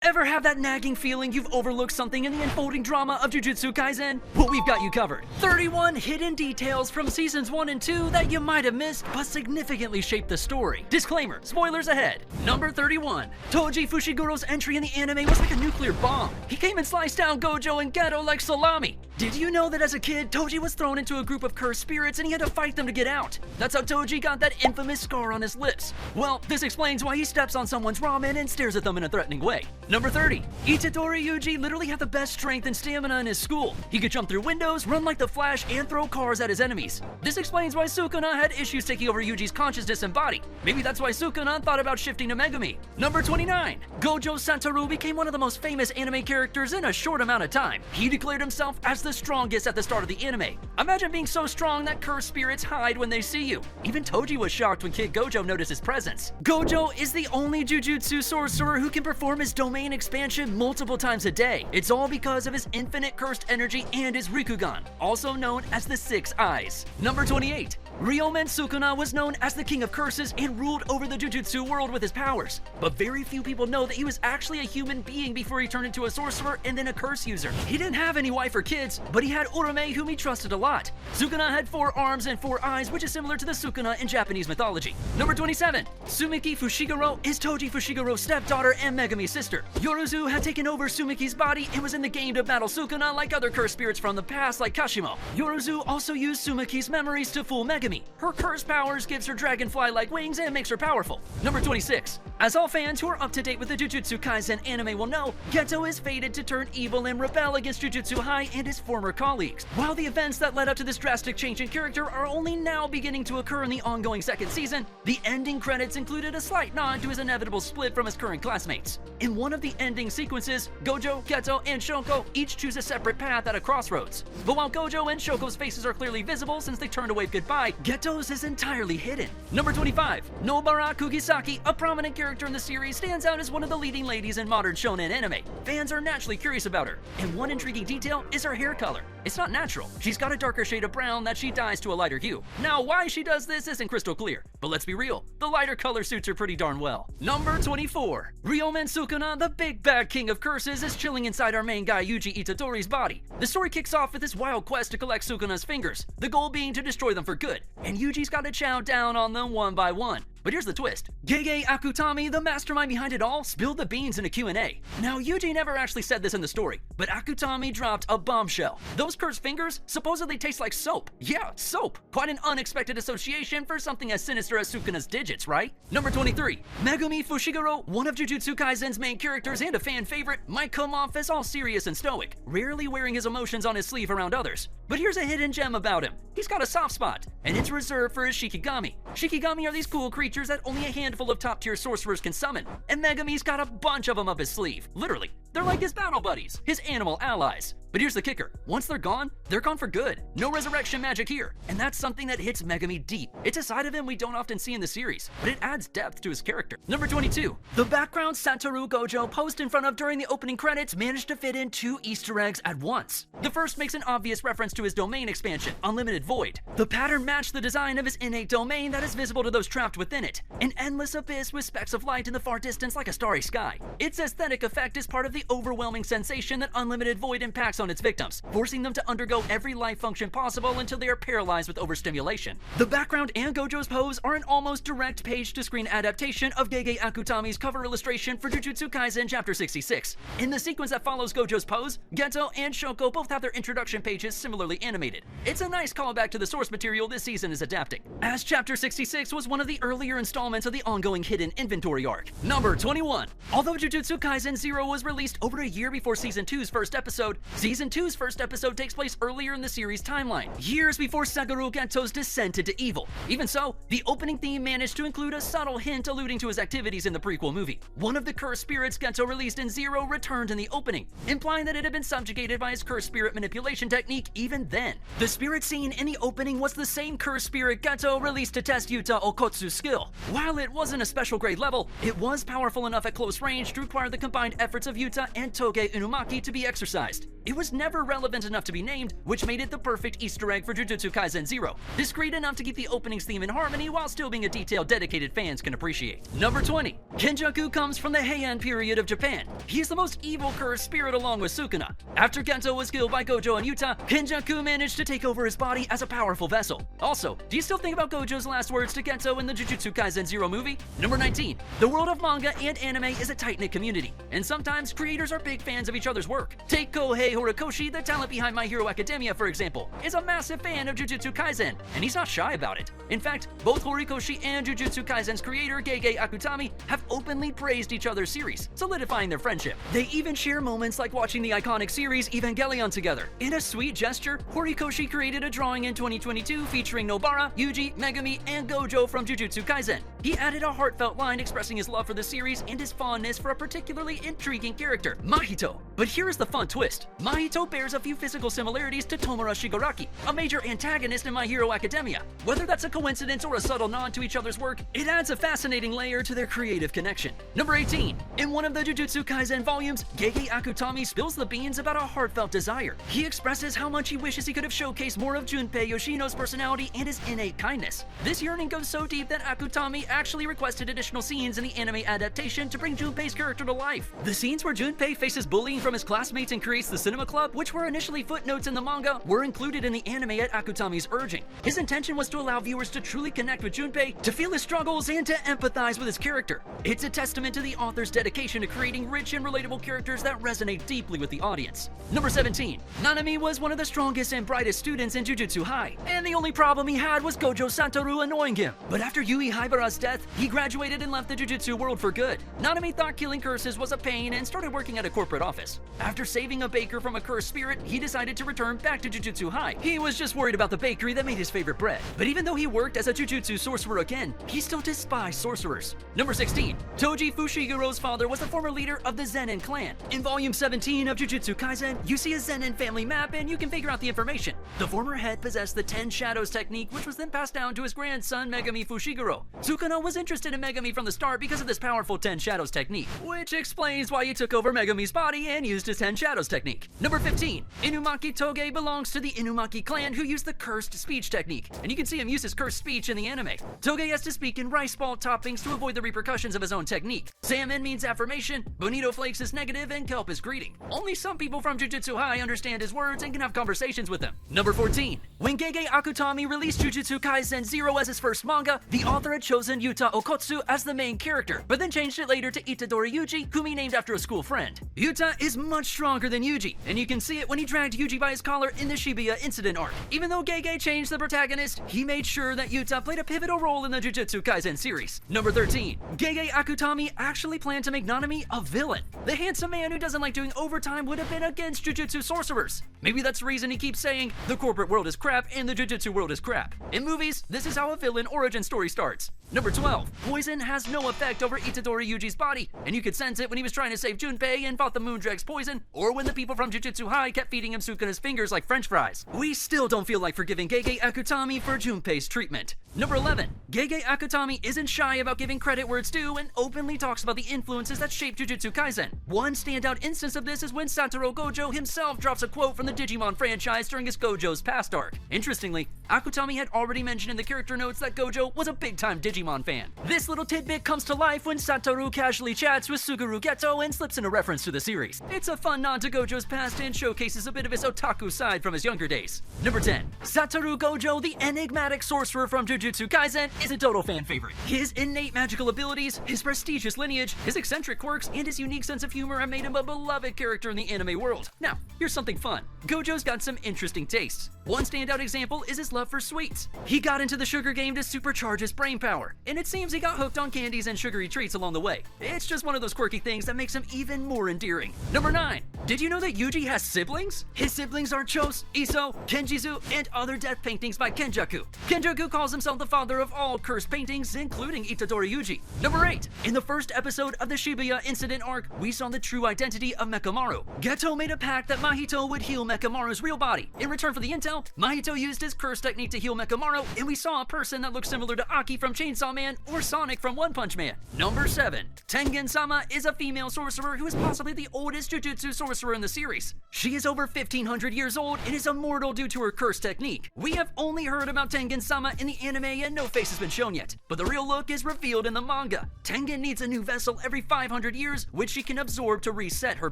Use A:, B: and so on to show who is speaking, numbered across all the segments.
A: Ever have that nagging feeling you've overlooked something in the unfolding drama of Jujutsu Kaisen? Well, we've got you covered. 31 hidden details from seasons 1 and 2 that you might have missed but significantly shaped the story. Disclaimer, spoilers ahead. Number 31. Toji Fushiguro's entry in the anime was like a nuclear bomb. He came and sliced down Gojo and Geto like salami. Did you know that as a kid, Toji was thrown into a group of cursed spirits and he had to fight them to get out? That's how Toji got that infamous scar on his lips. Well, this explains why he steps on someone's ramen and stares at them in a threatening way. Number 30. Itadori Yuji literally had the best strength and stamina in his school. He could jump through windows, run like the Flash, and throw cars at his enemies. This explains why Sukuna had issues taking over Yuji's consciousness and body. Maybe that's why Sukuna thought about shifting to Megumi. Number 29. Gojo Satoru became one of the most famous anime characters in a short amount of time. He declared himself as the strongest at the start of the anime. Imagine being so strong that cursed spirits hide when they see you. Even Toji was shocked when Kid Gojo noticed his presence. Gojo is the only Jujutsu sorcerer who can perform his domain expansion multiple times a day. It's all because of his infinite cursed energy and his Rikugan, also known as the Six Eyes. Number 28. Ryomen Sukuna was known as the King of Curses and ruled over the Jujutsu world with his powers. But very few people know that he was actually a human being before he turned into a sorcerer and then a curse user. He didn't have any wife or kids, but he had Urame whom he trusted a lot. Sukuna had 4 arms and 4 eyes, which is similar to the Sukuna in Japanese mythology. Number 27. Sumiki Fushiguro is Toji Fushiguro's stepdaughter and Megumi's sister. Yoruzu had taken over Sumiki's body and was in the game to battle Sukuna like other cursed spirits from the past like Kashimo. Yoruzu also used Sumiki's memories to fool Megumi. Her curse powers gives her dragonfly-like wings and makes her powerful. Number 26. As all fans who are up to date with the Jujutsu Kaisen anime will know, Geto is fated to turn evil and rebel against Jujutsu High and his former colleagues. While the events that led up to this drastic change in character are only now beginning to occur in the ongoing second season, the ending credits included a slight nod to his inevitable split from his current classmates. In one of the ending sequences, Gojo, Geto, and Shoko each choose a separate path at a crossroads. But while Gojo and Shoko's faces are clearly visible since they turned to wave goodbye, Geto's is entirely hidden. Number 25. Nobara Kugisaki, a prominent character in the series, stands out as one of the leading ladies in modern shonen anime. Fans are naturally curious about her, and one intriguing detail is her hair color. It's not natural. She's got a darker shade of brown that she dyes to a lighter hue. Now, why she does this isn't crystal clear, but let's be real, the lighter color suits her pretty darn well. Number 24. Ryomen Sukuna, the big bad king of curses, is chilling inside our main guy Yuji Itadori's body. The story kicks off with this wild quest to collect Sukuna's fingers, the goal being to destroy them for good, and Yuji's got to chow down on them one by one. But here's the twist. Gege Akutami, the mastermind behind it all, spilled the beans in a Q&A. Now, Yuji never actually said this in the story, but Akutami dropped a bombshell. Those cursed fingers supposedly taste like soap. Yeah, soap. Quite an unexpected association for something as sinister as Sukuna's digits, right? Number 23. Megumi Fushiguro, one of Jujutsu Kaisen's main characters and a fan favorite, might come off as all serious and stoic, rarely wearing his emotions on his sleeve around others. But here's a hidden gem about him. He's got a soft spot, and it's reserved for his Shikigami. Shikigami are these cool creatures that only a handful of top-tier sorcerers can summon, and Megumi's got a bunch of them up his sleeve. Literally, they're like his battle buddies, his animal allies. But here's the kicker. Once they're gone for good. No resurrection magic here, and that's something that hits Megumi deep. It's a side of him we don't often see in the series, but it adds depth to his character. Number 22. The background Satoru Gojo posed in front of during the opening credits managed to fit in 2 Easter eggs at once. The first makes an obvious reference to his domain expansion, Unlimited Void. The pattern matched the design of his innate domain that is visible to those trapped within it, an endless abyss with specks of light in the far distance like a starry sky. Its aesthetic effect is part of the overwhelming sensation that Unlimited Void impacts on its victims, forcing them to undergo every life function possible until they are paralyzed with overstimulation. The background and Gojo's pose are an almost direct page-to-screen adaptation of Gege Akutami's cover illustration for Jujutsu Kaisen Chapter 66. In the sequence that follows Gojo's pose, Geto and Shoko both have their introduction pages similarly animated. It's a nice callback to the source material this season is adapting, as Chapter 66 was one of the earlier installments of the ongoing hidden inventory arc. Number 21. Although Jujutsu Kaisen 0 was released over a year before Season 2's first episode, Season 2's first episode takes place earlier in the series timeline, years before Sagaru Geto's descent into evil. Even so, the opening theme managed to include a subtle hint alluding to his activities in the prequel movie. One of the cursed spirits Geto released in 0 returned in the opening, implying that it had been subjugated by his cursed spirit manipulation technique even then. The spirit seen in the opening was the same cursed spirit Geto released to test Yuta Okotsu's skill. While it wasn't a special grade level, it was powerful enough at close range to require the combined efforts of Yuta and Toge Inumaki to be exercised. It was never relevant enough to be named, which made it the perfect Easter egg for Jujutsu Kaisen 0. Discreet enough to keep the opening's theme in harmony while still being a detail dedicated fans can appreciate. Number 20. Kenjaku comes from the Heian period of Japan. He is the most evil cursed spirit along with Sukuna. After Gento was killed by Gojo and Yuta, Kenjaku managed to take over his body as a powerful vessel. Also, do you still think about Gojo's last words to Gento in the Jujutsu Kaisen 0 movie? Number 19. The world of manga and anime is a tight-knit community, and sometimes creators are big fans of each other's work. Take Kohei Horikoshi, the talent behind My Hero Academia, for example, is a massive fan of Jujutsu Kaisen, and he's not shy about it. In fact, both Horikoshi and Jujutsu Kaisen's creator, Gege Akutami, have openly praised each other's series, solidifying their friendship. They even share moments like watching the iconic series Evangelion together. In a sweet gesture, Horikoshi created a drawing in 2022 featuring Nobara, Yuji, Megumi, and Gojo from Jujutsu Kaisen. He added a heartfelt line expressing his love for the series and his fondness for a particularly intriguing character, Mahito. But here is the fun twist. Mahito bears a few physical similarities to Tomura Shigaraki, a major antagonist in My Hero Academia. Whether that's a coincidence or a subtle nod to each other's work, it adds a fascinating layer to their creative connection. Number 18. In one of the Jujutsu Kaisen volumes, Gege Akutami spills the beans about a heartfelt desire. He expresses how much he wishes he could have showcased more of Junpei Yoshino's personality and his innate kindness. This yearning goes so deep that Akutami actually requested additional scenes in the anime adaptation to bring Junpei's character to life. The scenes where Junpei faces bullying from his classmates and creates the cinema club, which were initially footnotes in the manga, were included in the anime at Akutami's urging. His intention was to allow viewers to truly connect with Junpei, to feel his struggles, and to empathize with his character. It's a testament to the author's dedication to creating rich and relatable characters that resonate deeply with the audience. Number 17. Nanami was one of the strongest and brightest students in Jujutsu High, and the only problem he had was Gojo Satoru annoying him. But after Yui Haibara's death, he graduated and left the Jujutsu world for good. Nanami thought killing curses was a pain and started working at a corporate office. After saving a baker from a cursed spirit, he decided to return back to Jujutsu High. He was just worried about the bakery that made his favorite bread. But even though he worked as a Jujutsu sorcerer again, he still despised sorcerers. Number 16. Toji Fushiguro's father was the former leader of the Zenin clan. In volume 17 of Jujutsu Kaisen, you see a Zenin family map and you can figure out the information. The former head possessed the 10 Shadows technique, which was then passed down to his grandson Megumi Fushiguro. Sukuna was interested in Megumi from the start because of this powerful 10 Shadows technique, which explains why he took over Megumi's body and used his 10 Shadows technique. Number 15. Inumaki Toge belongs to the Inumaki clan who use the cursed speech technique, and you can see him use his cursed speech in the anime. Toge has to speak in rice ball toppings to avoid the repercussions of his own technique. Salmon means affirmation, Bonito Flakes is negative, and Kelp is greeting. Only some people from Jujutsu High understand his words and can have conversations with him. Number 14. When Gege Akutami released Jujutsu Kaisen 0 as his first manga, the author had chosen Yuta Okotsu as the main character, but then changed it later to Itadori Yuji, whom he named after a school friend. Yuta is much stronger than Yuji, and you can see it when he dragged Yuji by his collar in the Shibuya incident arc. Even though Gege changed the protagonist, he made sure that Yuta played a pivotal role in the Jujutsu Kaisen series. Number 13. Gege Akutami actually planned to make Nanami a villain. The handsome man who doesn't like doing overtime would have been against Jujutsu sorcerers. Maybe that's the reason he keeps saying, the corporate world is crap and the Jujutsu world is crap. In movies, this is how a villain origin story starts. Number 12. Poison has no effect over Itadori Yuji's body, and you could sense it when he was trying to save Junpei and fought the Moondrag's poison, or when the people from Jujutsu High kept feeding him Sukuna's fingers like french fries. We still don't feel like forgiving Gege Akutami for Junpei's treatment. Number 11. Gege Akutami isn't shy about giving credit where it's due and openly talks about the influences that shaped Jujutsu Kaisen. One standout instance of this is when Satoru Gojo himself drops a quote from the Digimon franchise during his Gojo's past arc. Interestingly, Akutami had already mentioned in the character notes that Gojo was a big-time Digimon fan. This little tidbit comes to life when Satoru casually chats with Suguru Geto and slips in a reference to the series. It's a fun nod to Gojo's past and showcases a bit of his otaku side from his younger days. Number 10. Satoru Gojo, the enigmatic sorcerer from Jujutsu Kaisen, is a total fan favorite. His innate magical abilities, his prestigious lineage, his eccentric quirks, and his unique sense of humor have made him a beloved character in the anime world. Now, here's something fun. Gojo's got some interesting tastes. One standout example is his love for sweets. He got into the sugar game to supercharge his brain power, and it seems he got hooked on candies and sugary treats along the way. It's just one of those quirky things that makes him even more endearing. Number 9. Did you know that Yuji has siblings? His siblings are Chos, Iso, Kenjizu, and other death paintings by Kenjaku. Kenjaku calls himself the father of all cursed paintings, including Itadori Yuji. Number 8. In the first episode of the Shibuya incident arc, we saw the true identity of Mekamaru. Geto made a pact that Mahito would heal Mekamaru's real body. In return for the intel, Mahito used his curse technique to heal Mekamaru, and we saw a person that looks similar to Aki from Chainsaw Man or Sonic from One Punch Man. Number 7. Tengen-sama is a female sorcerer who is possibly the oldest Jujutsu sorcerer sorcerer in the series. She is over 1500 years old and is immortal due to her curse technique. We have only heard about Tengen-sama in the anime and no face has been shown yet, but the real look is revealed in the manga. Tengen needs a new vessel every 500 years, which she can absorb to reset her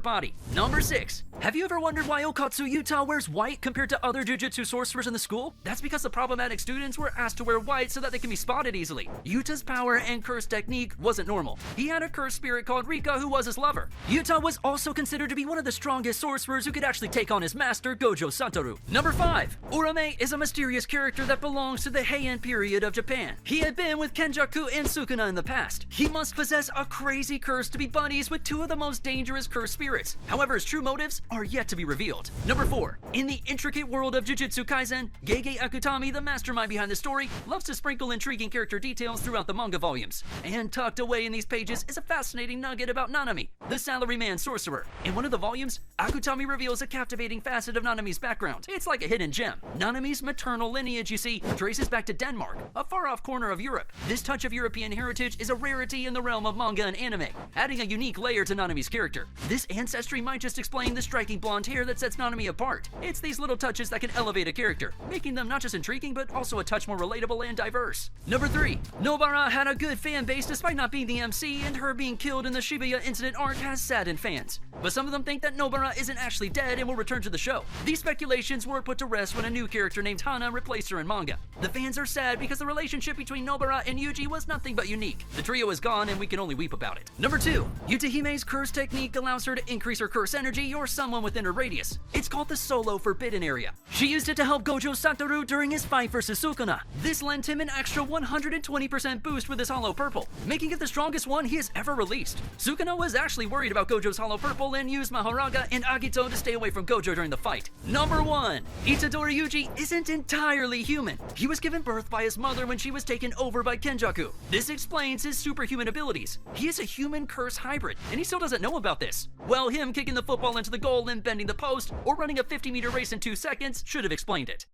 A: body. Number 6. Have you ever wondered why Okatsu Yuta wears white compared to other Jujutsu sorcerers in the school? That's because the problematic students were asked to wear white so that they can be spotted easily. Yuta's power and curse technique wasn't normal. He had a cursed spirit called Rika who was his lover. Yuta was also considered to be one of the strongest sorcerers who could actually take on his master, Gojo Satoru. Number 5. Urame is a mysterious character that belongs to the Heian period of Japan. He had been with Kenjaku and Sukuna in the past. He must possess a crazy curse to be buddies with two of the most dangerous cursed spirits. However, his true motives are yet to be revealed. Number 4. In the intricate world of Jujutsu Kaisen, Gege Akutami, the mastermind behind the story, loves to sprinkle intriguing character details throughout the manga volumes. And tucked away in these pages is a fascinating nugget about Nanami, the salaryman sorcerer. In one of the volumes, Akutami reveals a captivating facet of Nanami's background. It's like a hidden gem. Nanami's maternal lineage, you see, traces back to Denmark, a far-off corner of Europe. This touch of European heritage is a rarity in the realm of manga and anime, adding a unique layer to Nanami's character. This ancestry might just explain the striking blonde hair that sets Nanami apart. It's these little touches that can elevate a character, making them not just intriguing, but also a touch more relatable and diverse. Number 3. Nobara had a good fan base despite not being the MC, and her being killed in the Shibuya incident arc has saddened fans. But some of them think that Nobara isn't actually dead and will return to the show. These speculations were put to rest when a new character named Hana replaced her in manga. The fans are sad because the relationship between Nobara and Yuji was nothing but unique. The trio is gone and we can only weep about it. Number 2. Yutahime's curse technique allows her to increase her curse energy or someone within her radius. It's called the Solo Forbidden Area. She used it to help Gojo Satoru during his fight versus Sukuna. This lent him an extra 120% boost with his Hollow Purple, making it the strongest one he has ever released. Sukuna was actually worried about Gojo's Hollow Purple and used Mahoraga and Agito to stay away from Gojo during the fight. Number 1. Itadori Yuji isn't entirely human. He was given birth by his mother when she was taken over by Kenjaku. This explains his superhuman abilities. He is a human curse hybrid, and he still doesn't know about this. Well, him kicking the football into the goal and bending the post, or running a 50-meter race in 2 seconds should have explained it.